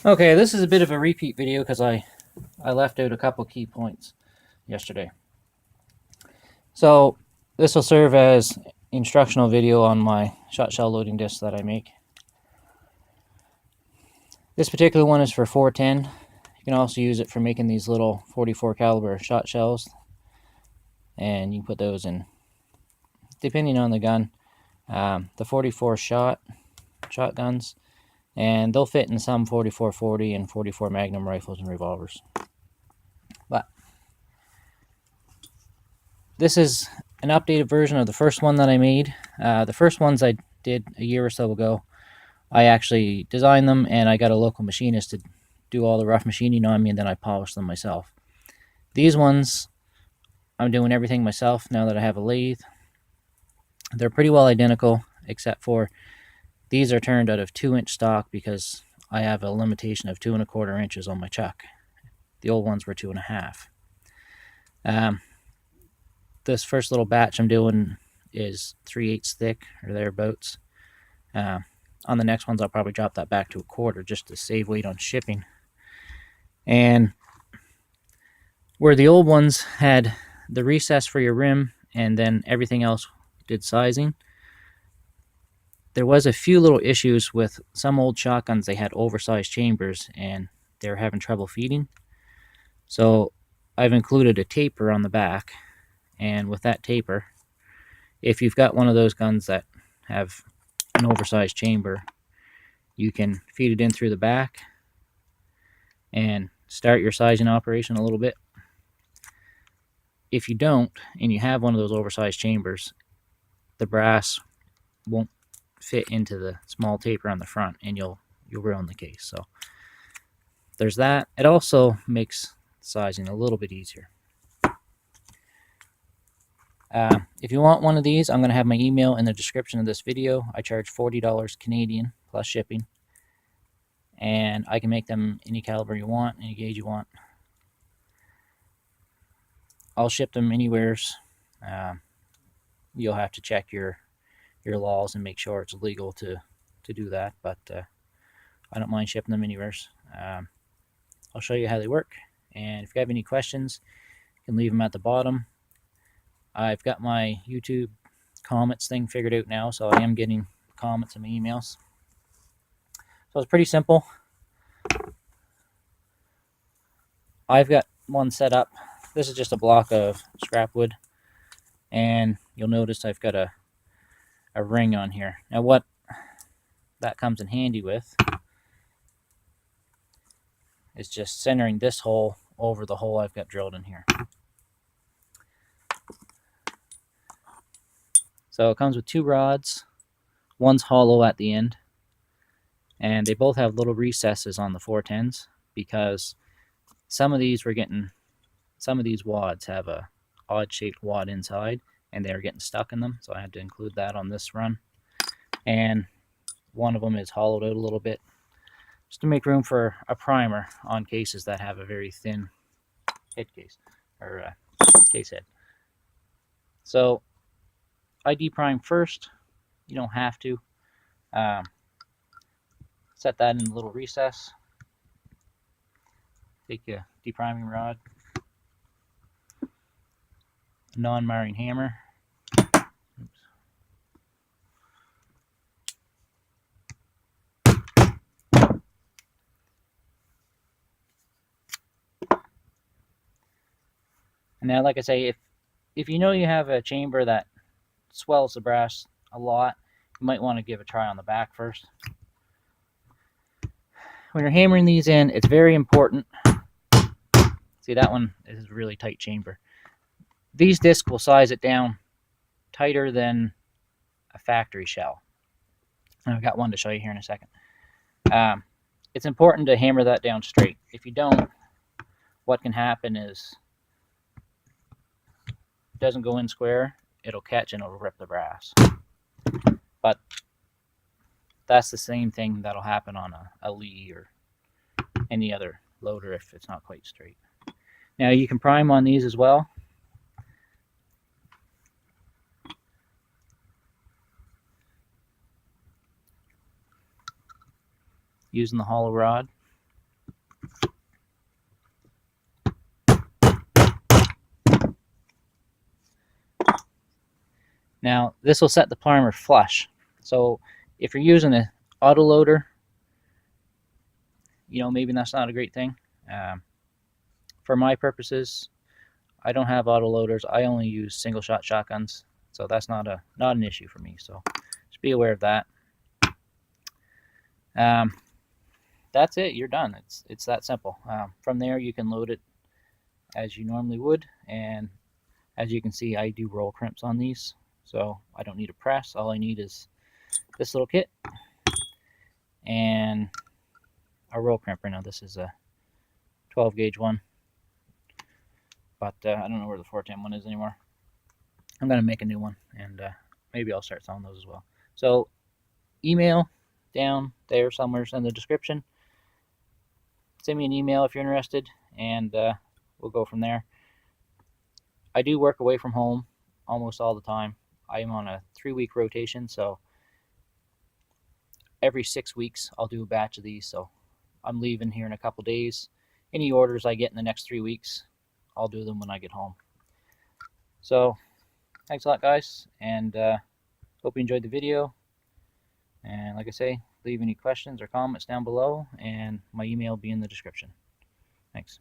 Okay, this is a bit of a repeat video because I left out a couple key points yesterday. So this will serve as instructional video on my Shotshell loading disc that I make. This particular one is for 410. You can also use it for making these little 44 caliber shot shells, and you can put those in depending on the gun. The 44 shotguns, and they'll fit in some 44-40 and 44 Magnum rifles and revolvers. But this is an updated version of the first one that I made. The first ones I did a year or so ago, I actually designed them and I got a local machinist to do all the rough machining on me, and then I polished them myself. These ones, I'm doing everything myself now that I have a lathe. They're pretty well identical, except for these are turned out of 2-inch stock because I have a limitation of 2 1/4 inches on my chuck. The old ones were 2.5. This first little batch I'm doing is 3/8 thick or thereabouts. On the next ones, I'll probably drop that back to 1/4 just to save weight on shipping. And where the old ones had the recess for your rim and then everything else did sizing, there was a few little issues with some old shotguns. They had oversized chambers and they were having trouble feeding. So I've included a taper on the back, and with that taper, if you've got one of those guns that have an oversized chamber, you can feed it in through the back and start your sizing operation a little bit. If you don't, and you have one of those oversized chambers, the brass won't fit into the small taper on the front, and you'll ruin the case. So there's that. It also makes sizing a little bit easier. If you want one of these, I'm going to have my email in the description of this video. I charge $40 Canadian plus shipping, and I can make them any caliber you want, any gauge you want. I'll ship them anywheres. You'll have to check your laws and make sure it's legal to do that, but I don't mind shipping them anywheres. I'll show you how they work, and if you have any questions, you can leave them at the bottom. I've got my YouTube comments thing figured out now, so I am getting comments in my emails. So it's pretty simple. I've got one set up. This is just a block of scrap wood, and you'll notice I've got a ring on here. Now what that comes in handy with is just centering this hole over the hole I've got drilled in here. So it comes with 2 rods. One's hollow at the end, and they both have little recesses on the 410s because some of these wads have a odd shaped wad inside, and they're getting stuck in them, so I had to include that on this run. And one of them is hollowed out a little bit just to make room for a primer on cases that have a very thin head case or case head. So I deprime first. You don't have to. Set that in a little recess. Take a depriming rod, a non-marring hammer. Oops. And now, like I say, if you know you have a chamber that swells the brass a lot, you might want to give a try on the back first. When you're hammering these in, it's very important. See, that one is a really tight chamber. These discs will size it down tighter than a factory shell. And I've got one to show you here in a second. It's important to hammer that down straight. If you don't, what can happen is it doesn't go in square, it'll catch and it'll rip the brass. But that's the same thing that'll happen on a Lee or any other loader if it's not quite straight. Now you can prime on these as well. Using the hollow rod. Now this will set the primer flush. So if you're using an auto loader, maybe that's not a great thing. For my purposes, I don't have auto loaders. I only use single shot shotguns, so that's not an issue for me. So just be aware of that. That's it. You're done. It's that simple. From there, you can load it as you normally would, and as you can see, I do roll crimps on these, so I don't need a press. All I need is this little kit and a roll crimper. Now this is a 12 gauge one, but I don't know where the 410 one is anymore. I'm gonna make a new one, and maybe I'll start selling those as well. So email down there somewhere in the description. Send me an email if you're interested, and we'll go from there. I do work away from home almost all the time. I am on a 3-week rotation, so every 6 weeks I'll do a batch of these. So I'm leaving here in a couple days. Any orders I get in the next 3 weeks, I'll do them when I get home. So thanks a lot, guys, and hope you enjoyed the video. And like I say, leave any questions or comments down below, and my email will be in the description. Thanks.